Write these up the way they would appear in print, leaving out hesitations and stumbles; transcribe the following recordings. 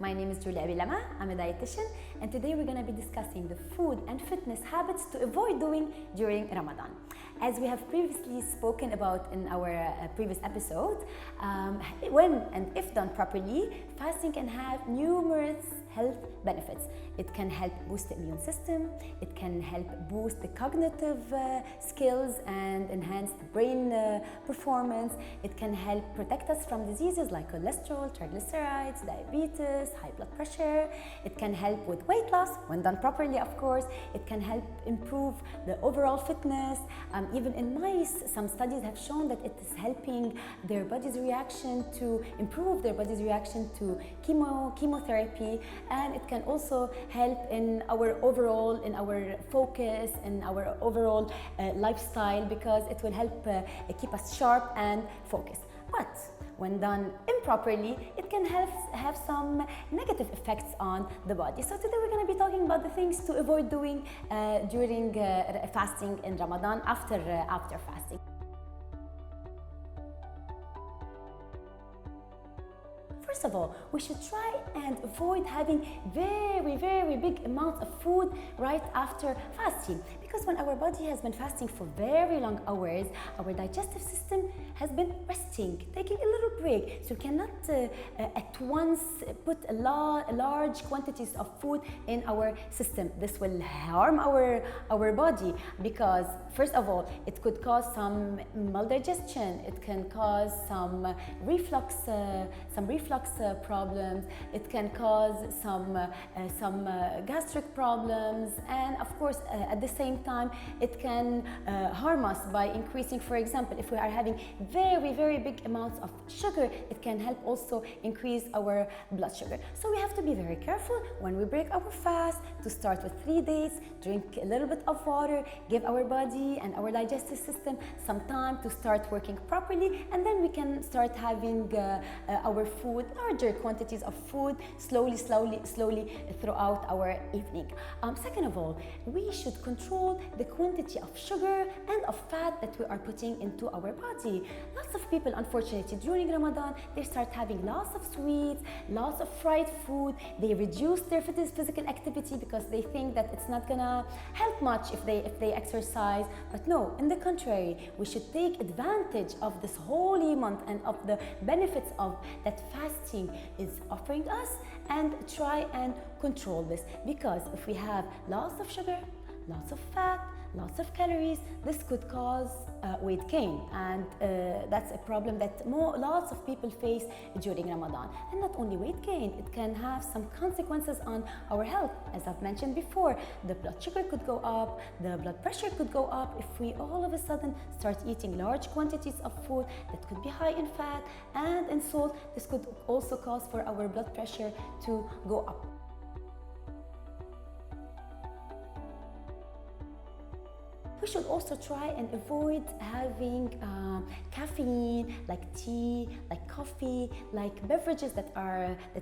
My name is Julia Abilama. I'm a dietitian, and today we're going to be discussing the food and fitness habits to avoid doing during Ramadan. As we have previously spoken about in our previous episode, when and if done properly, fasting can have numerous health benefits. It can help boost the immune system, it can help boost the cognitive skills and enhance the brain performance. It can help protect us from diseases like cholesterol, triglycerides, diabetes, high blood pressure. It can help with weight loss when done properly, of course. It can help improve the overall fitness. Even in mice, some studies have shown that it is helping their body's reaction to improve their body's reaction to chemotherapy, and it can also help in our focus, in our overall lifestyle, because it will help keep us sharp and focused. But when done improperly, it can have some negative effects on the body. So today we're going to be talking about the things to avoid doing during fasting in Ramadan, after fasting. First of all, we should try and avoid having very big amounts of food right after fasting, because when our body has been fasting for very long hours, our digestive system has been resting, taking a little break. So we cannot at once put large quantities of food in our system. This will harm our body, because first of all, it could cause some maldigestion. It can cause some reflux problems. It can cause some gastric problems, and of course, at the same time, it can harm us by increasing. For example, if we are having very big amounts of sugar, it can help also increase our blood sugar. So we have to be very careful when we break our fast, to start with 3 days, drink a little bit of water, give our body and our digestive system some time to start working properly, and then we can start having our food, larger quantities of food, slowly throughout our evening. Second of all, we should control the quantity of sugar and of fat that we are putting into our body. Lots of people, unfortunately, during Ramadan, they start having lots of sweets, lots of fried food. They reduce their physical activity because they think that it's not gonna help much if they exercise. But no, in the contrary, we should take advantage of this holy month and of the benefits of that fasting is offering us, and try and control this, because if we have lots of sugar, lots of fat, lots of calories, this could cause weight gain, and that's a problem that lots of people face during Ramadan. And not only weight gain, it can have some consequences on our health. As I've mentioned before, the blood sugar could go up, the blood pressure could go up if we all of a sudden start eating large quantities of food that could be high in fat and in salt. This could also cause for our blood pressure to go up. We should also try and avoid having caffeine, like tea, like coffee, like beverages that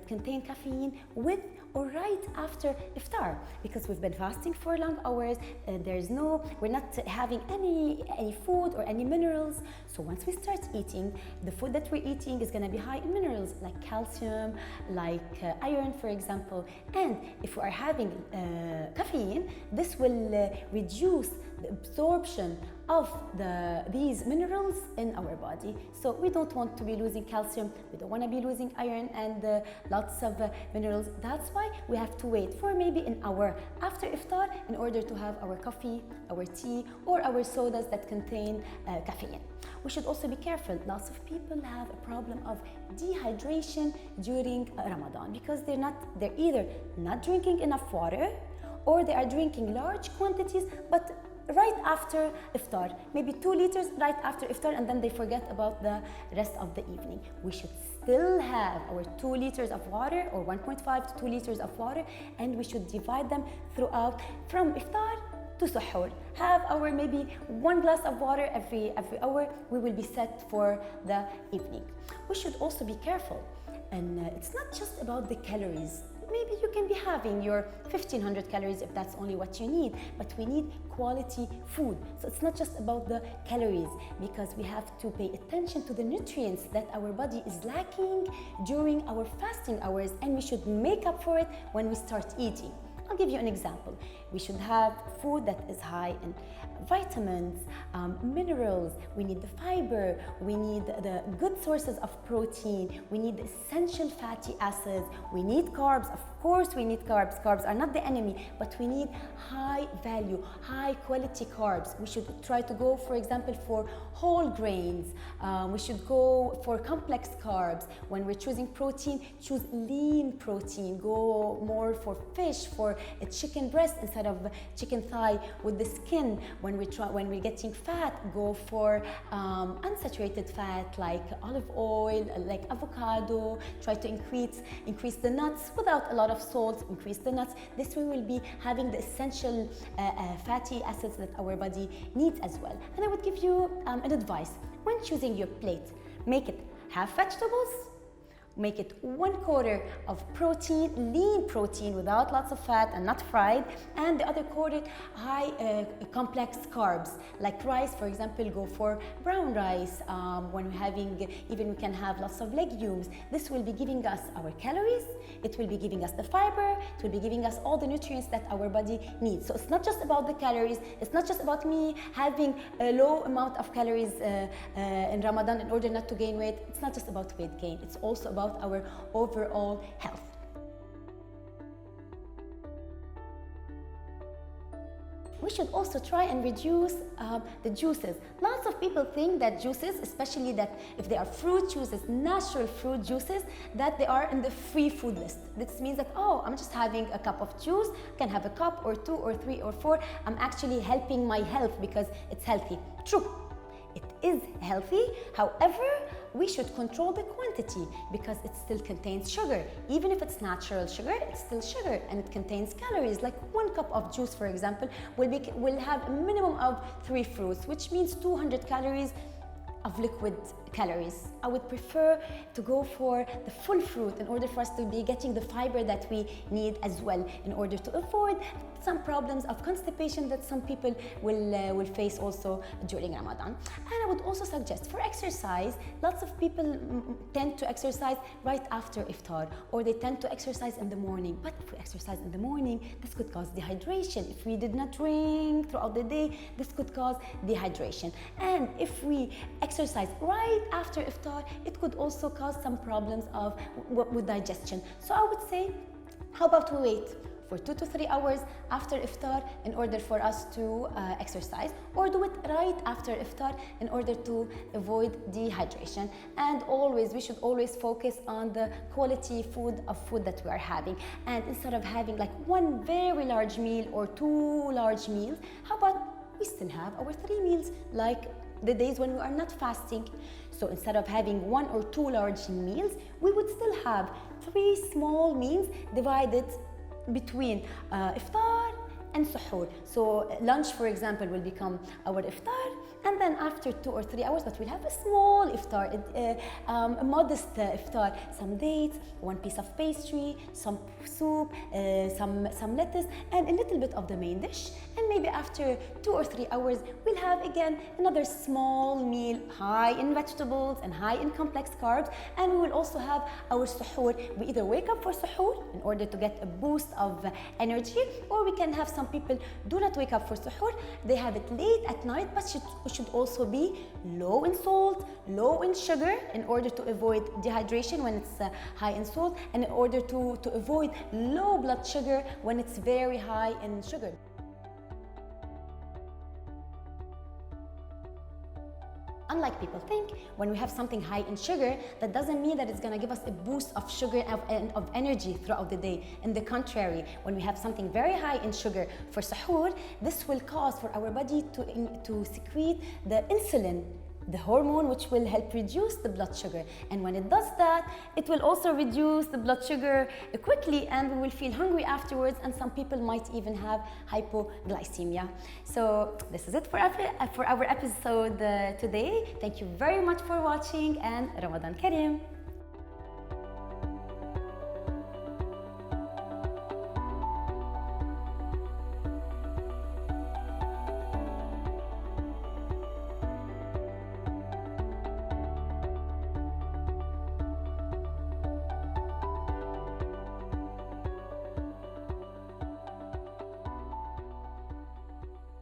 contain caffeine with or right after iftar, because we've been fasting for long hours. We're not having any food or any minerals. So once we start eating, the food that we're eating is going to be high in minerals like calcium, like iron, for example. And if we are having caffeine, this will reduce the absorption of these minerals in our body. So we don't want to be losing calcium, we don't want to be losing iron and lots of minerals. That's why we have to wait for maybe an hour after iftar in order to have our coffee, our tea, or our sodas that contain caffeine. We should also be careful. Lots of people have a problem of dehydration during Ramadan, because they're either not drinking enough water, or they are drinking large quantities, but right after iftar, maybe 2 liters right after iftar, and then they forget about the rest of the evening. We should still have our 2 liters of water, or 1.5 to 2 liters of water, and we should divide them throughout from iftar to suhoor. Have our maybe 1 glass of water every hour. We will be set for the evening. We should also be careful, and it's not just about the calories. maybe you can be having your 1500 calories if that's only what you need, but we need quality food. So it's not just about the calories, because we have to pay attention to the nutrients that our body is lacking during our fasting hours, and we should make up for it when we start eating. I'll give you an example. We should have food that is high in vitamins, minerals, we need the fiber, we need the good sources of protein, we need the essential fatty acids, we need carbs. Of course we need carbs. Carbs are not the enemy, but we need high value, high quality carbs. We should try to go, for example, for whole grains. We should go for complex carbs. When we're choosing protein, choose lean protein. Go more for fish, for a chicken breast instead of chicken thigh with the skin. When we're getting fat, go for unsaturated fat like olive oil, like avocado. Try to increase the nuts without a lot of salt. Increase the nuts. This way we'll be having the essential fatty acids that our body needs as well. And I would give you an advice. When choosing your plate, make it half vegetables, make it 1/4 of protein, lean protein without lots of fat and not fried, and the other quarter high complex carbs like rice. For example, go for brown rice. When we're having, even we can have lots of legumes. This will be giving us our calories, it will be giving us the fiber, it will be giving us all the nutrients that our body needs. So it's not just about the calories, it's not just about me having a low amount of calories in Ramadan in order not to gain weight. It's not just about weight gain, it's also about our overall health. We should also try and reduce the juices. Lots of people think that juices, especially that if they are fruit juices, natural fruit juices, that they are in the free food list. This means that, oh, I'm just having a cup of juice, I can have a cup or 2 or 3 or 4. I'm actually helping my health because it's healthy. True, it is healthy. However, we should control the quantity because it still contains sugar. Even if it's natural sugar, it's still sugar and it contains calories. Like 1 cup of juice, for example, will have a minimum of 3 fruits, which means 200 calories of liquid calories. I would prefer to go for the full fruit in order for us to be getting the fiber that we need as well, in order to avoid some problems of constipation that some people will face also during Ramadan. And I would also suggest for exercise, lots of people tend to exercise right after iftar, or they tend to exercise in the morning. But if we exercise in the morning, this could cause dehydration. If we did not drink throughout the day, this could cause dehydration. And if we exercise right after iftar, it could also cause some problems with digestion. So I would say, how about we wait for 2 to 3 hours after iftar in order for us to exercise, or do it right after iftar in order to avoid dehydration. And we should always focus on the quality food that we are having. And instead of having like 1 very large meal or 2 large meals, how about we still have our 3 meals like the days when we are not fasting. So instead of having 1 or 2 large meals, we would still have 3 small meals divided between iftar and suhoor. So lunch, for example, will become our iftar, and then after 2 or 3 hours, but we'll have a small iftar, a modest iftar, some dates, 1 piece of pastry, some soup, some lettuce, and a little bit of the main dish. And maybe after 2 or 3 hours, we'll have again another small meal, high in vegetables and high in complex carbs. And we will also have our suhoor. We either wake up for suhoor in order to get a boost of energy, or we can have some people do not wake up for suhoor. They have it late at night, but should also be low in salt, low in sugar, in order to avoid dehydration when it's high in salt, and in order to avoid low blood sugar when it's very high in sugar. Unlike people think, when we have something high in sugar, that doesn't mean that it's going to give us a boost of sugar and of energy throughout the day. In the contrary, when we have something very high in sugar for suhoor, this will cause for our body to secrete the insulin, the hormone which will help reduce the blood sugar. And when it does that, it will also reduce the blood sugar quickly, and we will feel hungry afterwards, and some people might even have hypoglycemia. So this is it for our episode today. Thank you very much for watching, and Ramadan Kareem.